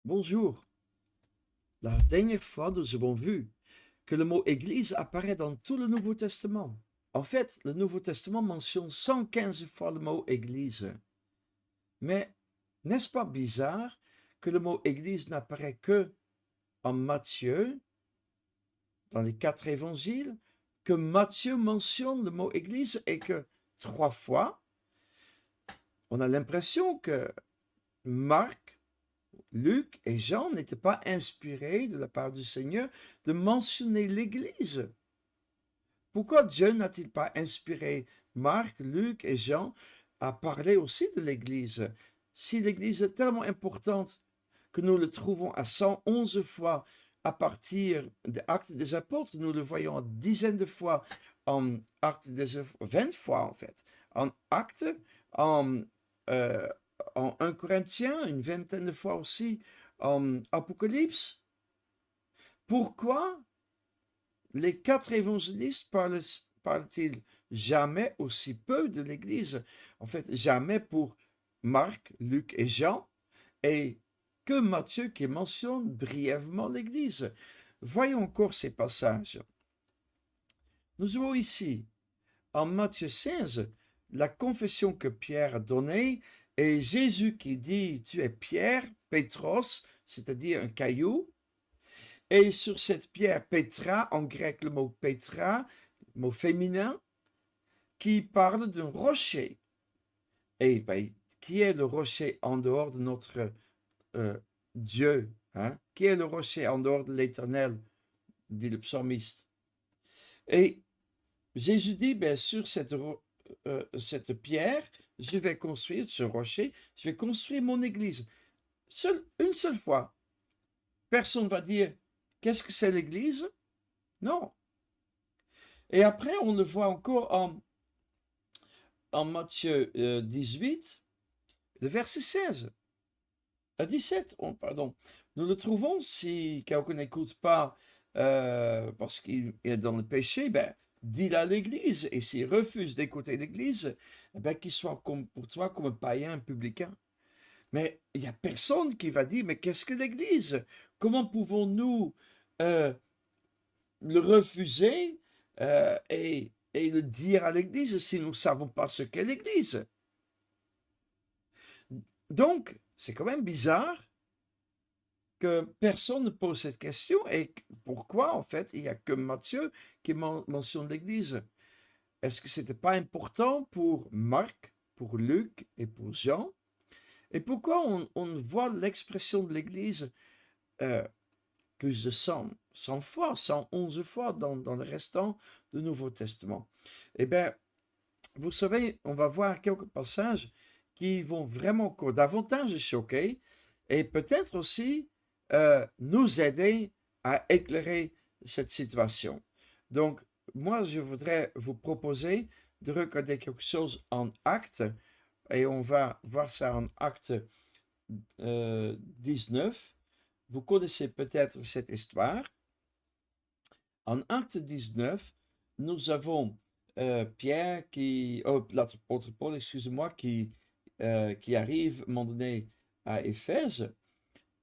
Bonjour. La dernière fois, nous avons vu que le mot Église apparaît dans tout le Nouveau Testament. En fait, le Nouveau Testament mentionne 115 fois le mot Église. Mais n'est-ce pas bizarre que le mot Église n'apparaît que en Matthieu, dans les 4 évangiles, que Matthieu mentionne le mot Église et que 3 fois, on a l'impression que Marc, Luc et Jean n'étaient pas inspirés de la part du Seigneur de mentionner l'Église. Pourquoi Dieu n'a-t-il pas inspiré Marc, Luc et Jean à parler aussi de l'Église? Si l'Église est tellement importante que nous le trouvons à 111 fois à partir des Actes des Apôtres, nous le voyons en dizaines de fois en Actes des Apôtres, 20 fois en fait, en Actes, en, euh, en 1 Corinthiens, une vingtaine de fois aussi en Apocalypse. Pourquoi les 4 évangélistes parlent-ils jamais aussi peu de l'Église? En fait, jamais pour Marc, Luc et Jean, et que Matthieu qui mentionne brièvement l'Église. Voyons encore ces passages. Nous avons ici, en Matthieu 16, la confession que Pierre a donnée, et Jésus qui dit, tu es Pierre, Pétros, c'est-à-dire un caillou, et sur cette pierre, Petra, en grec le mot Petra, mot féminin, qui parle d'un rocher. Et ben, qui est le rocher en dehors de notre euh, Dieu, hein? Qui est le rocher en dehors de l'Éternel, dit le psalmiste. Et Jésus dit, ben, sur cette pierre, je vais construire ce rocher, je vais construire mon église. Une seule fois. Personne ne va dire, qu'est-ce que c'est l'église? Non. Et après, on le voit encore en Matthieu 18, le verset 16 à 17, pardon. Nous le trouvons si quelqu'un n'écoute pas parce qu'il est dans le péché, ben, dis-le à l'église. Et s'il refuse d'écouter l'église, ben, qu'il soit comme, pour toi comme un païen, un publicain. Mais il n'y a personne qui va dire, mais qu'est-ce que l'église? Comment pouvons-nous euh, le refuser et le dire à l'église si nous ne savons pas ce qu'est l'église? Donc, c'est quand même bizarre que personne ne pose cette question et pourquoi, en fait, il n'y a que Matthieu qui mentionne l'Église. Est-ce que c'était pas important pour Marc, pour Luc et pour Jean? Et pourquoi on voit l'expression de l'Église euh, plus de 100 fois, 111 fois dans le restant du Nouveau Testament? Eh bien, vous savez, on va voir quelques passages qui vont vraiment encore davantage choquer et peut-être aussi nous aider à éclairer cette situation. Donc, moi, je voudrais vous proposer de regarder quelque chose en acte et on va voir ça en acte 19. Vous connaissez peut-être cette histoire. En acte 19, nous avons Pierre l'apôtre Paul, excusez-moi, qui arrive à un moment donné à Éphèse,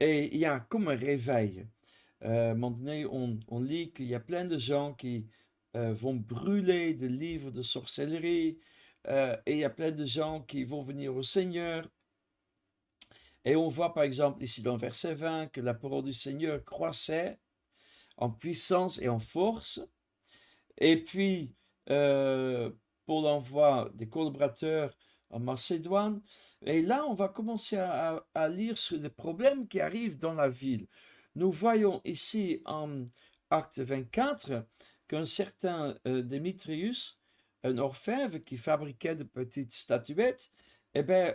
et il y a comme un réveil. À un moment donné, on lit qu'il y a plein de gens qui vont brûler des livres de sorcellerie, et il y a plein de gens qui vont venir au Seigneur. Et on voit par exemple ici dans le verset 20 que la parole du Seigneur croissait en puissance et en force. Et puis, euh, Paul envoie des collaborateurs en Macédoine. Et là, on va commencer à lire sur les problèmes qui arrivent dans la ville. Nous voyons ici en Acte 24 qu'un certain Démétrius, un orfèvre qui fabriquait de petites statuettes, eh bien,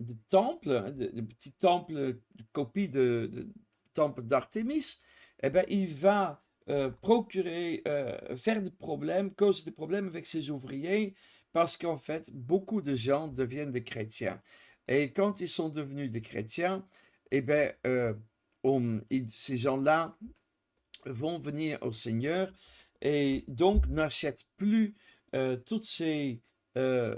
des temples, hein, de petits temples, copies de temples d'Artémis, eh bien, il va faire des problèmes, causer des problèmes avec ses ouvriers, parce qu'en fait, beaucoup de gens deviennent des chrétiens. Et quand ils sont devenus des chrétiens, eh bien, ces gens-là vont venir au Seigneur et donc n'achètent plus toutes ces... euh,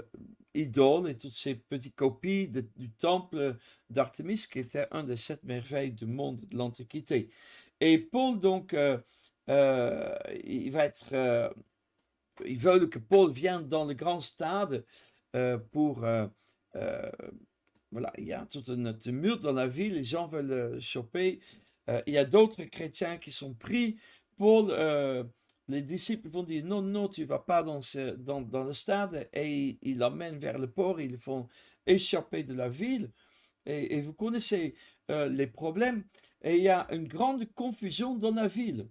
idoles et toutes ces petites copies du temple d'Artémis, qui était un des 7 merveilles du monde de l'Antiquité. Et Paul, donc, il va être... ils veulent que Paul vienne dans le grand stade pour... voilà, il y a tout un tumulte dans la ville, les gens veulent le choper. Il y a d'autres chrétiens qui sont pris. Paul, les disciples vont dire non, non, tu ne vas pas dans le stade, et ils l'emmènent vers le port, ils le font échapper de la ville. Et vous connaissez les problèmes. Et il y a une grande confusion dans la ville.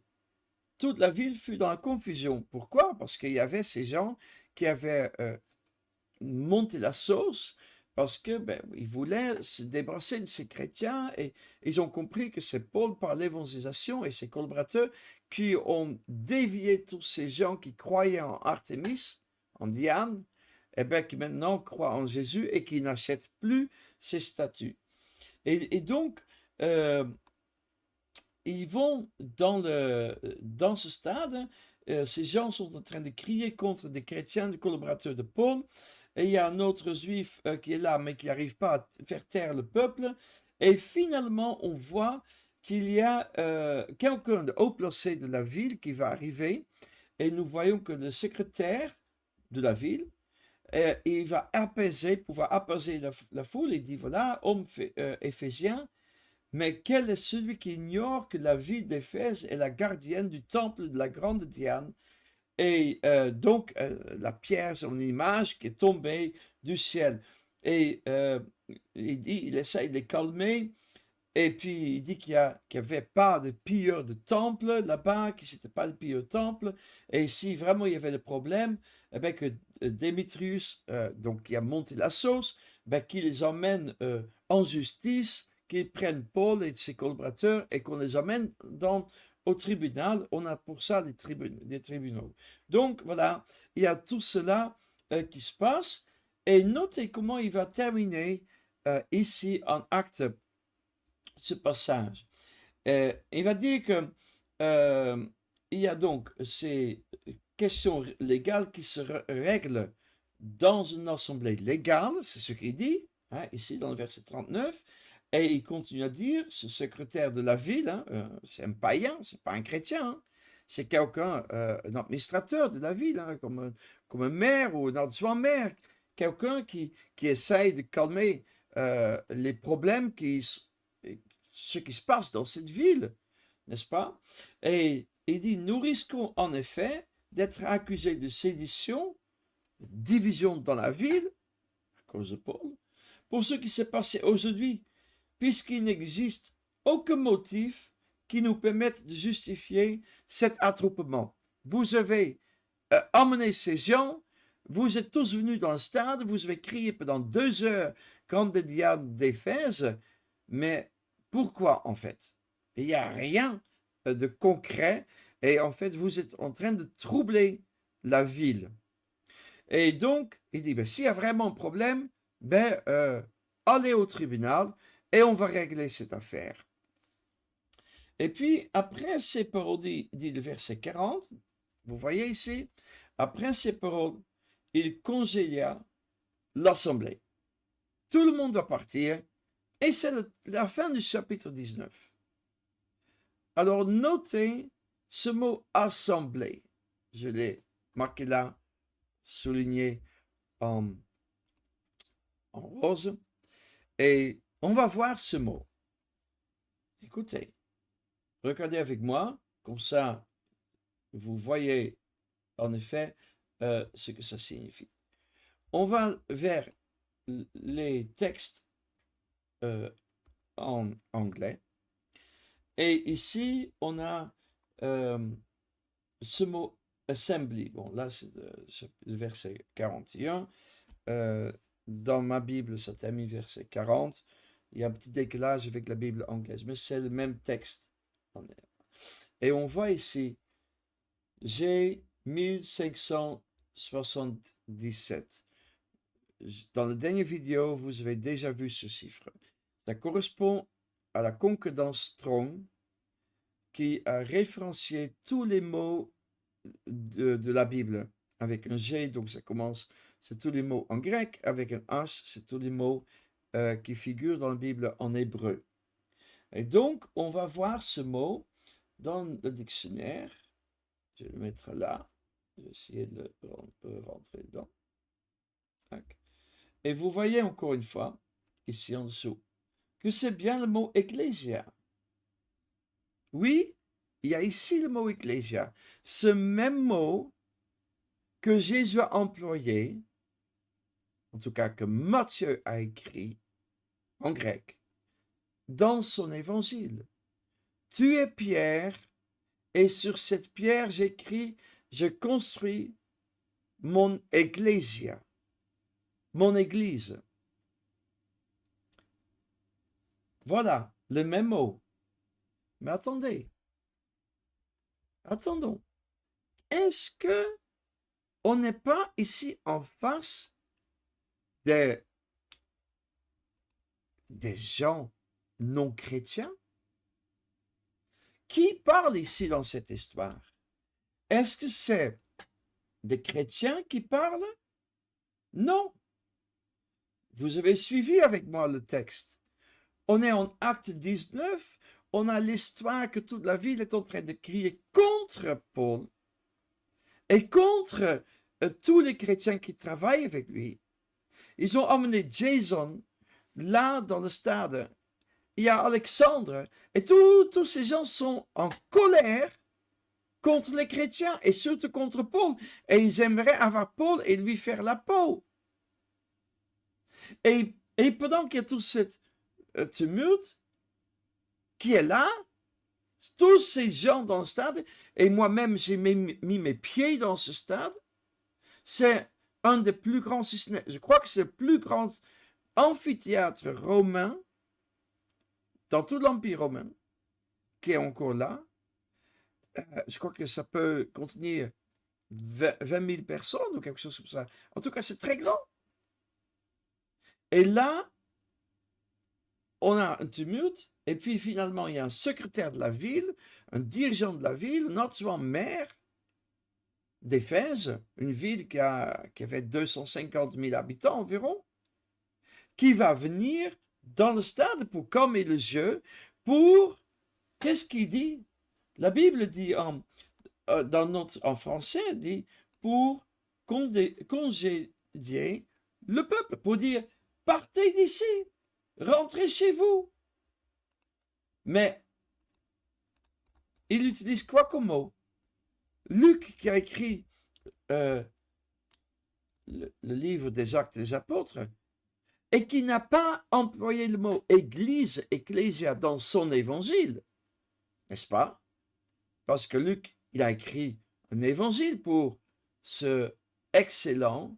Toute la ville fut dans la confusion. Pourquoi? Parce qu'il y avait ces gens qui avaient monté la sauce parce que ils voulaient se débarrasser de ces chrétiens, et ils ont compris que c'est Paul par l'évangélisation et ses collaborateurs qui ont dévié tous ces gens qui croyaient en Artémis, en Diane, qui maintenant croient en Jésus et qui n'achètent plus ces statues. Et donc, ils vont dans ce stade. Ces gens sont en train de crier contre des chrétiens, des collaborateurs de Paul. Et il y a un autre juif qui est là, mais qui n'arrive pas à faire taire le peuple. Et finalement, on voit qu'il y a quelqu'un de haut placé de la ville qui va arriver. Et nous voyons que le secrétaire de la ville, il va pouvoir apaiser la foule. Il dit, voilà, homme éphésien, mais quel est celui qui ignore que la ville d'Éphèse est la gardienne du temple de la grande Diane? Et donc, la pierre, son image qui est tombée du ciel. Et il essaye de les calmer. Et puis, il dit qu'il n'y avait pas de pilleur de temple là-bas, que ce n'était pas le pilleur de temple. Et si vraiment il y avait le problème, que Démétrius, donc qui a monté la sauce, qu'il les emmène en justice, qu'ils prennent Paul et ses collaborateurs et qu'on les amène au tribunal. On a pour ça des tribunaux. Donc voilà, il y a tout cela qui se passe. Et notez comment il va terminer ici en acte ce passage. Il va dire que il y a donc ces questions légales qui se règlent dans une assemblée légale, c'est ce qu'il dit, ici dans le verset 39, et il continue à dire, ce secrétaire de la ville, c'est un païen, c'est pas un chrétien, c'est quelqu'un, un administrateur de la ville, comme un maire ou un adjoint-maire, quelqu'un qui essaye de calmer les problèmes ce qui se passe dans cette ville, n'est-ce pas? Et il dit, nous risquons en effet d'être accusés de sédition, de division dans la ville, à cause de Paul, pour ce qui s'est passé aujourd'hui, puisqu'il n'existe aucun motif qui nous permette de justifier cet attroupement. Vous avez emmené ces gens, vous êtes tous venus dans le stade, vous avez crié pendant 2 heures contre les diables d'Éphèse, mais pourquoi en fait? Il n'y a rien de concret, et en fait vous êtes en train de troubler la ville. Et donc, il dit, s'il y a vraiment un problème, allez au tribunal et on va régler cette affaire. Et puis, après ces paroles, dit le verset 40, vous voyez ici, après ces paroles, il congédia l'assemblée. Tout le monde doit partir, et c'est la fin du chapitre 19. Alors, notez ce mot assemblée. Je l'ai marqué là, souligné en rose. Et on va voir ce mot. Écoutez, regardez avec moi, comme ça, vous voyez en effet ce que ça signifie. On va vers les textes en anglais. Et ici, on a ce mot assembly. Bon, là, c'est le verset 41. Dans ma Bible, ça termine verset 40. Il y a un petit décalage avec la Bible anglaise, mais c'est le même texte. Et on voit ici, j'ai 1577. Dans la dernière vidéo, vous avez déjà vu ce chiffre. Ça correspond à la concordance Strong qui a référencié tous les mots de la Bible avec un G, donc ça commence c'est tous les mots en grec. Avec un H, c'est tous les mots qui figurent dans la Bible en hébreu. Et donc, on va voir ce mot dans le dictionnaire. Je vais le mettre là. Je vais essayer de le rentrer dedans. Tac. Et vous voyez encore une fois, ici en dessous, que c'est bien le mot ecclésia. Oui, il y a ici le mot ecclésia. Ce même mot que Jésus a employé, en tout cas que Matthieu a écrit en grec, dans son évangile. Tu es Pierre, et sur cette pierre j'écris, je construis mon ecclésia, mon église. Voilà, le même mot. Mais attendez, attendons. Est-ce que on n'est pas ici en face des gens non chrétiens? Qui parle ici dans cette histoire? Est-ce que c'est des chrétiens qui parlent? Non. Vous avez suivi avec moi le texte. On est en Acte 19, on a l'histoire que toute la ville est en train de crier contre Paul et contre tous les chrétiens qui travaillent avec lui. Ils ont emmené Jason là dans le stade. Il y a Alexandre et tous ces gens sont en colère contre les chrétiens et surtout contre Paul. Et ils aimeraient avoir Paul et lui faire la peau. Et pendant qu'il y a tout ce tumulte qui est là, tous ces gens dans le stade, et moi-même j'ai mis mes pieds dans ce stade, c'est un des plus grands, si ce n'est, je crois que c'est le plus grand amphithéâtre romain dans tout l'Empire romain qui est encore là. Je crois que ça peut contenir 20 000 personnes ou quelque chose comme ça. En tout cas, c'est très grand. Et là, on a un tumulte, et puis finalement, il y a un secrétaire de la ville, un dirigeant de la ville, un adjoint-maire d'Éphèse, une ville qui avait 250 000 habitants environ, qui va venir dans le stade pour calmer le jeu, pour, qu'est-ce qu'il dit? La Bible dit, en français, dit, pour congédier le peuple, pour dire, partez d'ici, rentrez chez vous. Mais il utilise quoi comme mot? Luc, qui a écrit le livre des Actes des Apôtres, et qui n'a pas employé le mot église, ecclésia, dans son évangile, n'est-ce pas? Parce que Luc, il a écrit un évangile pour cet excellent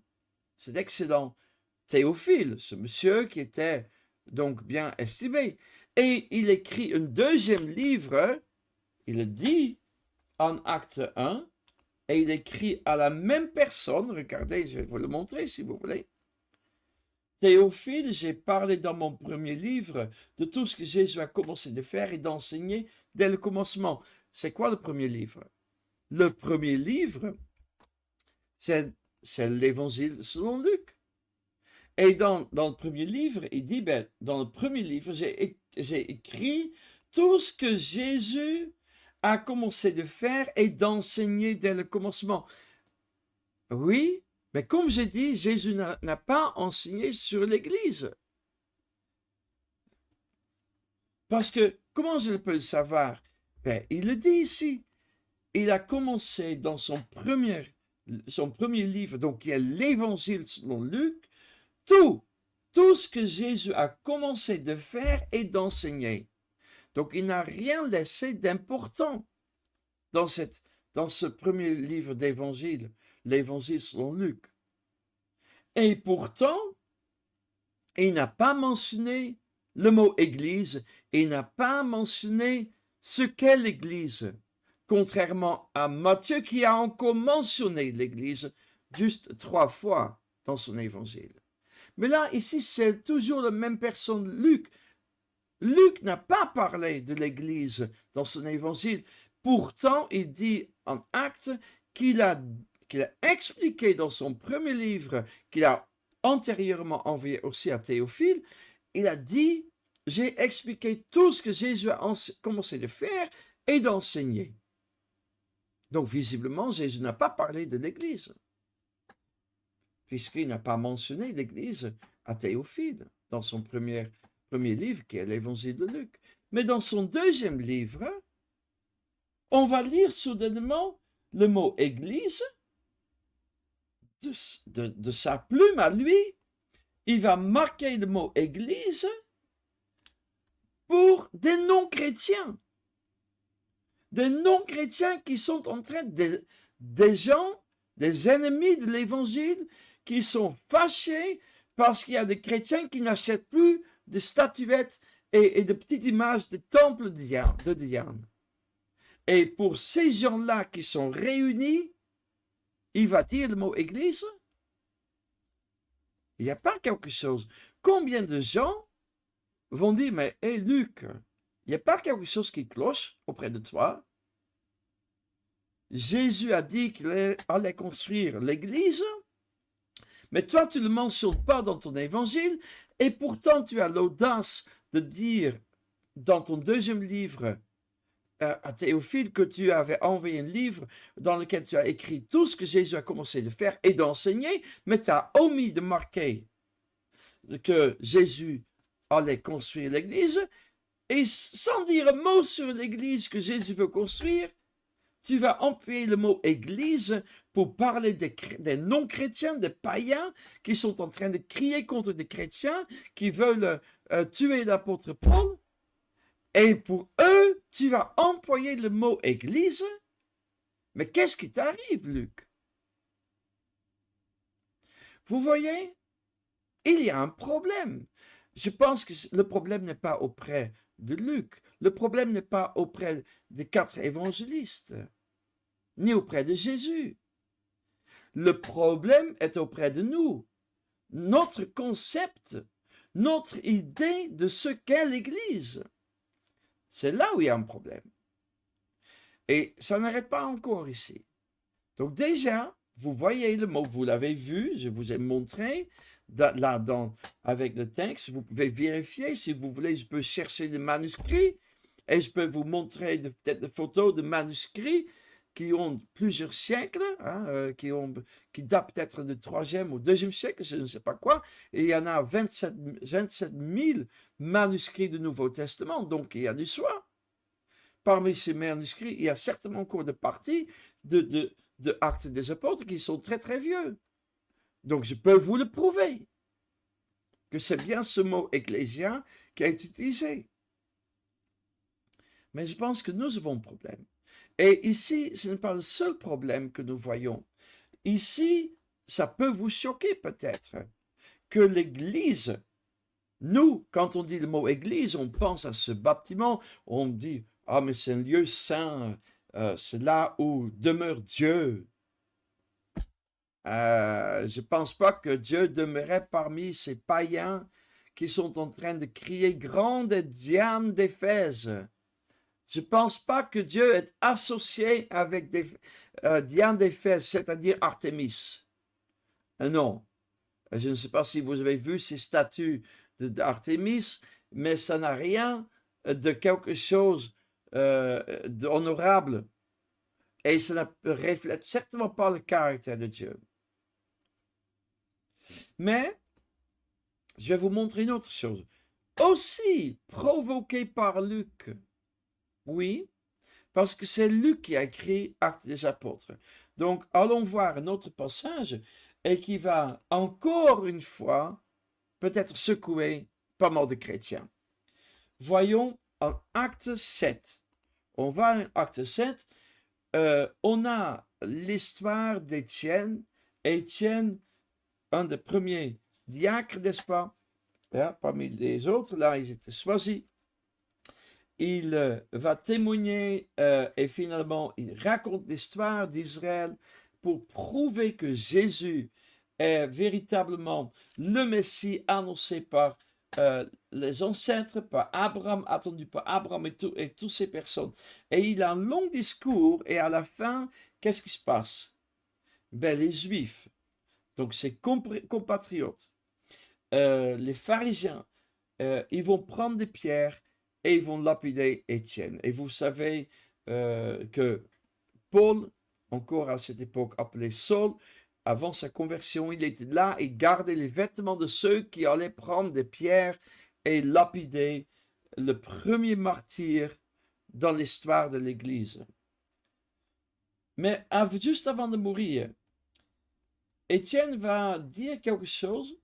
Théophile, ce monsieur qui était donc bien estimé. Et il écrit un deuxième livre, il le dit en acte 1, et il écrit à la même personne, regardez, je vais vous le montrer si vous voulez. Théophile, j'ai parlé dans mon premier livre de tout ce que Jésus a commencé de faire et d'enseigner dès le commencement. C'est quoi le premier livre? Le premier livre, c'est l'évangile selon Luc. Et dans le premier livre, il dit, dans le premier livre, j'ai écrit tout ce que Jésus a commencé de faire et d'enseigner dès le commencement. Oui, mais comme j'ai dit, Jésus n'a pas enseigné sur l'Église. Parce que, comment je peux le savoir? Il le dit ici. Il a commencé dans son premier livre, donc qui est l'Évangile selon Luc, tout ce que Jésus a commencé de faire et d'enseigner. Donc, il n'a rien laissé d'important dans ce premier livre d'évangile, l'évangile selon Luc. Et pourtant, il n'a pas mentionné le mot église, et il n'a pas mentionné ce qu'est l'église, contrairement à Matthieu qui a encore mentionné l'église juste 3 fois dans son évangile. Mais là, ici, c'est toujours la même personne, Luc. Luc n'a pas parlé de l'Église dans son évangile. Pourtant, il dit en Actes qu'il a qu'il a expliqué dans son premier livre, qu'il a antérieurement envoyé aussi à Théophile, il a dit, j'ai expliqué tout ce que Jésus a commencé de faire et d'enseigner. Donc visiblement, Jésus n'a pas parlé de l'Église, puisqu'il n'a pas mentionné l'Église à Théophile dans son premier livre, qui est l'Évangile de Luc. Mais dans son deuxième livre, on va lire soudainement le mot Église de sa plume à lui. Il va marquer le mot Église pour des non-chrétiens. Des non-chrétiens qui sont en train des gens, des ennemis de l'Évangile, qui sont fâchés parce qu'il y a des chrétiens qui n'achètent plus de statuettes et de petites images de temples de Diane. Et pour ces gens-là qui sont réunis, il va dire le mot Église. Il n'y a pas quelque chose. Combien de gens vont dire, mais hé Luc, il n'y a pas quelque chose qui cloche auprès de toi? Jésus a dit qu'il allait construire l'Église, mais toi, tu ne le mentionnes pas dans ton évangile, et pourtant tu as l'audace de dire dans ton deuxième livre à Théophile que tu avais envoyé un livre dans lequel tu as écrit tout ce que Jésus a commencé de faire et d'enseigner, mais tu as omis de marquer que Jésus allait construire l'Église, et sans dire un mot sur l'Église que Jésus veut construire, tu vas employer le mot Église pour parler des non-chrétiens, des païens qui sont en train de crier contre des chrétiens qui veulent tuer l'apôtre Paul. Et pour eux, tu vas employer le mot Église. Mais qu'est-ce qui t'arrive, Luc? Vous voyez, il y a un problème. Je pense que le problème n'est pas auprès de Luc. Le problème n'est pas auprès des 4 évangélistes, ni auprès de Jésus. Le problème est auprès de nous. Notre concept, notre idée de ce qu'est l'Église. C'est là où il y a un problème. Et ça n'arrête pas encore ici. Donc déjà, vous voyez le mot, vous l'avez vu, je vous ai montré, là avec le texte, vous pouvez vérifier, si vous voulez, je peux chercher des manuscrits, et je peux vous montrer peut-être des photos de manuscrits qui ont plusieurs siècles, qui datent peut-être du 3e ou 2e siècle, je ne sais pas quoi, et il y en a 27 000 manuscrits du Nouveau Testament, donc il y a du choix. Parmi ces manuscrits, il y a certainement encore des parties de Actes des Apôtres qui sont très très vieux. Donc je peux vous le prouver, que c'est bien ce mot ecclésia qui est utilisé. Mais je pense que nous avons un problème. Et ici, ce n'est pas le seul problème que nous voyons. Ici, ça peut vous choquer peut-être que l'Église, nous, quand on dit le mot Église, on pense à ce bâtiment, on dit, ah mais c'est un lieu saint, c'est là où demeure Dieu. Je ne pense pas que Dieu demeurait parmi ces païens qui sont en train de crier « Grande est Diane d'Éphèse ». Je ne pense pas que Dieu est associé avec Diane d'Éphèse, c'est-à-dire Artémis. Non. Je ne sais pas si vous avez vu ces statues d'Artémis, mais ça n'a rien de quelque chose d'honorable. Et ça ne reflète certainement pas le caractère de Dieu. Mais, je vais vous montrer une autre chose. Aussi provoqué par Luc. Oui, parce que c'est Luc qui a écrit Actes des Apôtres. Donc, allons voir un autre passage et qui va encore une fois peut-être secouer pas mal de chrétiens. Voyons en Acte 7. On va en Acte 7. On a l'histoire d'Étienne. Étienne, un des premiers diacres, n'est-ce pas? Parmi les autres, là, ils étaient choisis. Il va témoigner et finalement, il raconte l'histoire d'Israël pour prouver que Jésus est véritablement le Messie annoncé par les ancêtres, par Abraham, attendu par Abraham et toutes ces personnes. Et il a un long discours et à la fin, qu'est-ce qui se passe? Ben, les Juifs, donc ses compatriotes, les pharisiens, ils vont prendre des pierres et ils vont lapider Étienne. Et vous savez que Paul, encore à cette époque appelé Saul, avant sa conversion, il était là, il gardait les vêtements de ceux qui allaient prendre des pierres et lapider le premier martyr dans l'histoire de l'Église. Mais juste avant de mourir, Étienne va dire quelque chose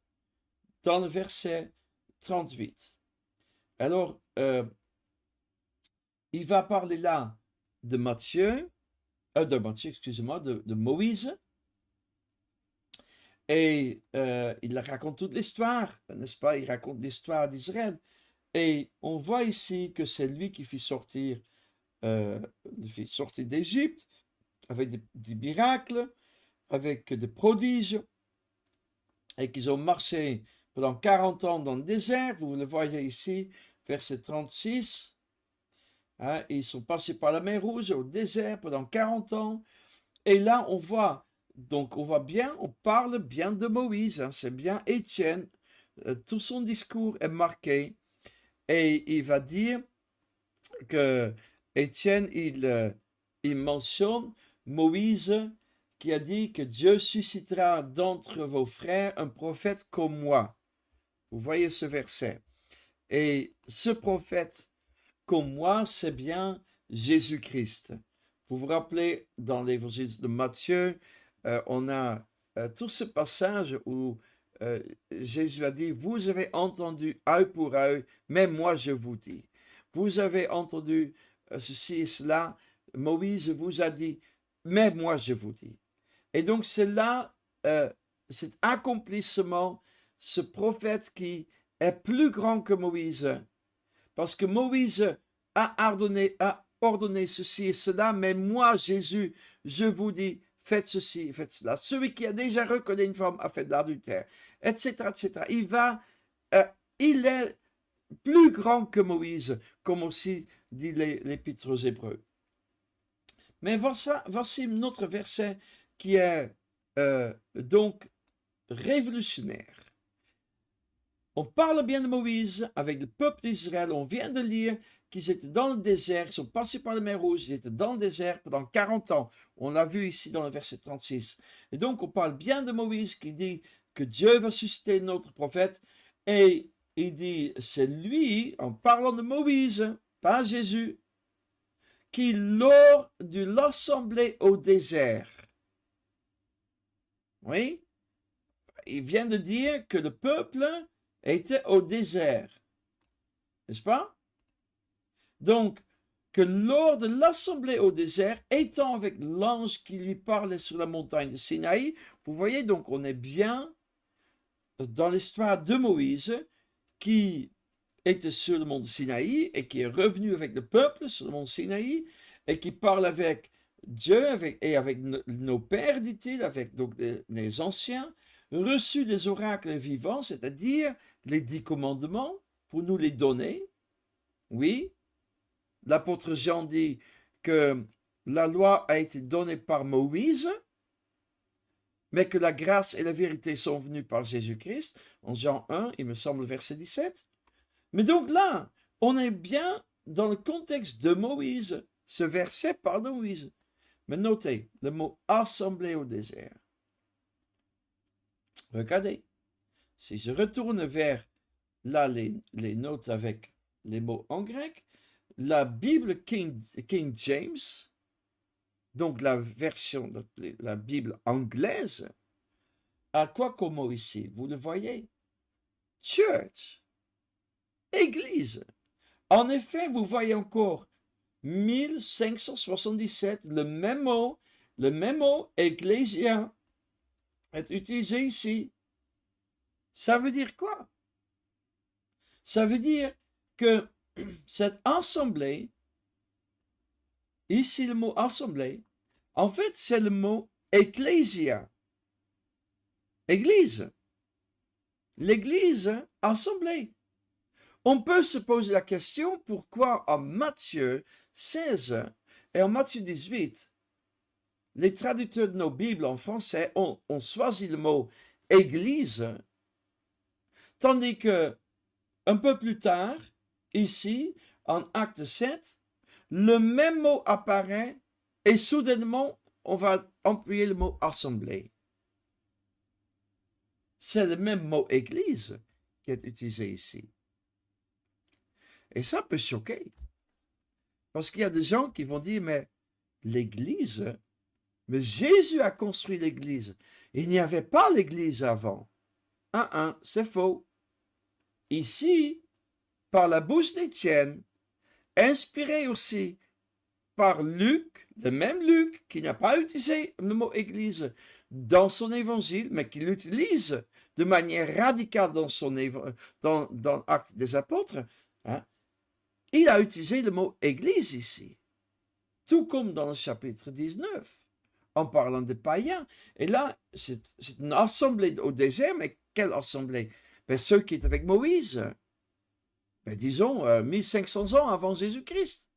dans le verset 38. Alors, il va parler là de Matthieu, excusez-moi, de Moïse, et il raconte toute l'histoire, n'est-ce pas? Il raconte l'histoire d'Israël. Et on voit ici que c'est lui qui fit sortir d'Égypte avec des miracles, avec des prodiges, et qu'ils ont marché pendant 40 ans dans le désert. Vous le voyez ici, verset 36. Hein, ils sont passés par la mer Rouge au désert pendant 40 ans. Et là, on voit bien, on parle bien de Moïse, hein, c'est bien Étienne. Tout son discours est marqué. Et il va dire que Étienne, il mentionne Moïse qui a dit que Dieu suscitera d'entre vos frères un prophète comme moi. Vous voyez ce verset. Et ce prophète comme moi, c'est bien Jésus-Christ. Vous vous rappelez, dans l'évangile de Matthieu, on a tout ce passage où Jésus a dit, vous avez entendu œil pour œil, mais moi je vous dis. Vous avez entendu ceci et cela, Moïse vous a dit, mais moi je vous dis. Et donc c'est là, cet accomplissement, ce prophète qui est plus grand que Moïse, parce que Moïse a ordonné ceci et cela, mais moi, Jésus, je vous dis, faites ceci, faites cela. Celui qui a déjà reconnu une femme a fait de l'adultère, etc., etc. Il est plus grand que Moïse, comme aussi dit l'Épître aux Hébreux. Mais voici notre verset qui est donc révolutionnaire. On parle bien de Moïse avec le peuple d'Israël. On vient de lire qu'ils étaient dans le désert, ils sont passés par la mer Rouge, ils étaient dans le désert pendant 40 ans. On l'a vu ici dans le verset 36. Et donc on parle bien de Moïse qui dit que Dieu va susciter notre prophète. Et il dit, c'est lui, en parlant de Moïse, pas Jésus, qui lors de l'assemblée au désert. Oui, il vient de dire que le peuple était au désert. N'est-ce pas? Donc, que lors de l'assemblée au désert, étant avec l'ange qui lui parlait sur la montagne de Sinaï, vous voyez donc, on est bien dans l'histoire de Moïse qui était sur le mont de Sinaï et qui est revenu avec le peuple sur le mont Sinaï et qui parle avec Dieu et avec nos pères, dit-il, avec donc les anciens, reçu des oracles vivants, c'est-à-dire les 10 commandements, pour nous les donner. Oui, l'apôtre Jean dit que la loi a été donnée par Moïse, mais que la grâce et la vérité sont venues par Jésus-Christ, en Jean 1, il me semble, verset 17. Mais donc là, on est bien dans le contexte de Moïse. Ce verset parle de Moïse. Mais notez le mot assemblée au désert. Regardez, si je retourne vers là les notes avec les mots en grec, la Bible King James, donc la version de la Bible anglaise, a quoi comme mot ici? Vous le voyez? Church. Église. En effet, vous voyez encore 1577, le même mot, ecclésia, est utilisé ici. Ça veut dire quoi? Ça veut dire que cette assemblée, ici le mot assemblée, en fait c'est le mot ecclésia. Église. L'église, assemblée. On peut se poser la question pourquoi en Matthieu 16 et en Matthieu 18, les traducteurs de nos Bibles en français ont choisi le mot église, tandis que un peu plus tard, ici, en Acte 7, le même mot apparaît et soudainement, on va employer le mot assemblée. C'est le même mot église qui est utilisé ici. Et ça peut choquer. Parce qu'il y a des gens qui vont dire, mais l'église, mais Jésus a construit l'église. Il n'y avait pas l'église avant. C'est faux. Ici, par la bouche d'Étienne, inspiré aussi par Luc, le même Luc, qui n'a pas utilisé le mot église dans son évangile, mais qui l'utilise de manière radicale dans Actes des Apôtres, hein, il a utilisé le mot église ici, tout comme dans le chapitre 19, en parlant des païens. Et là, c'est une assemblée au désert, mais quelle assemblée? Ben, ceux qui étaient avec Moïse, ben, disons 1500 ans avant Jésus-Christ.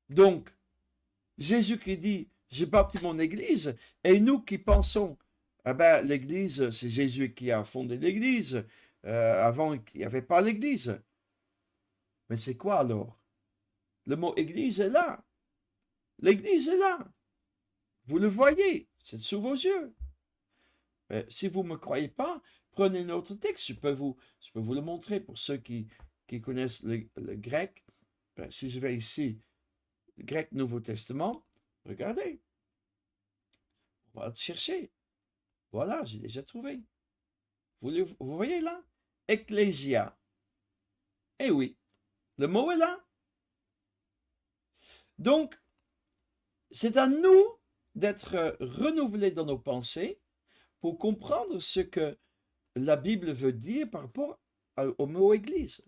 Donc, Jésus qui dit, j'ai bâti mon église, et nous qui pensons, ah ben, l'église, c'est Jésus qui a fondé l'église, avant, il n'y avait pas l'église. Mais c'est quoi alors? Le mot église est là. L'église est là. Vous le voyez, c'est sous vos yeux. Mais si vous ne me croyez pas, prenez un autre texte, je peux vous le montrer pour ceux qui connaissent le grec. Ben, si je vais ici, le grec Nouveau Testament, regardez. On va chercher. Voilà, j'ai déjà trouvé. Vous voyez là? Ecclésia. Eh oui, le mot est là. Donc, c'est à nous d'être renouvelés dans nos pensées pour comprendre ce que la Bible veut dire par rapport au mot Église.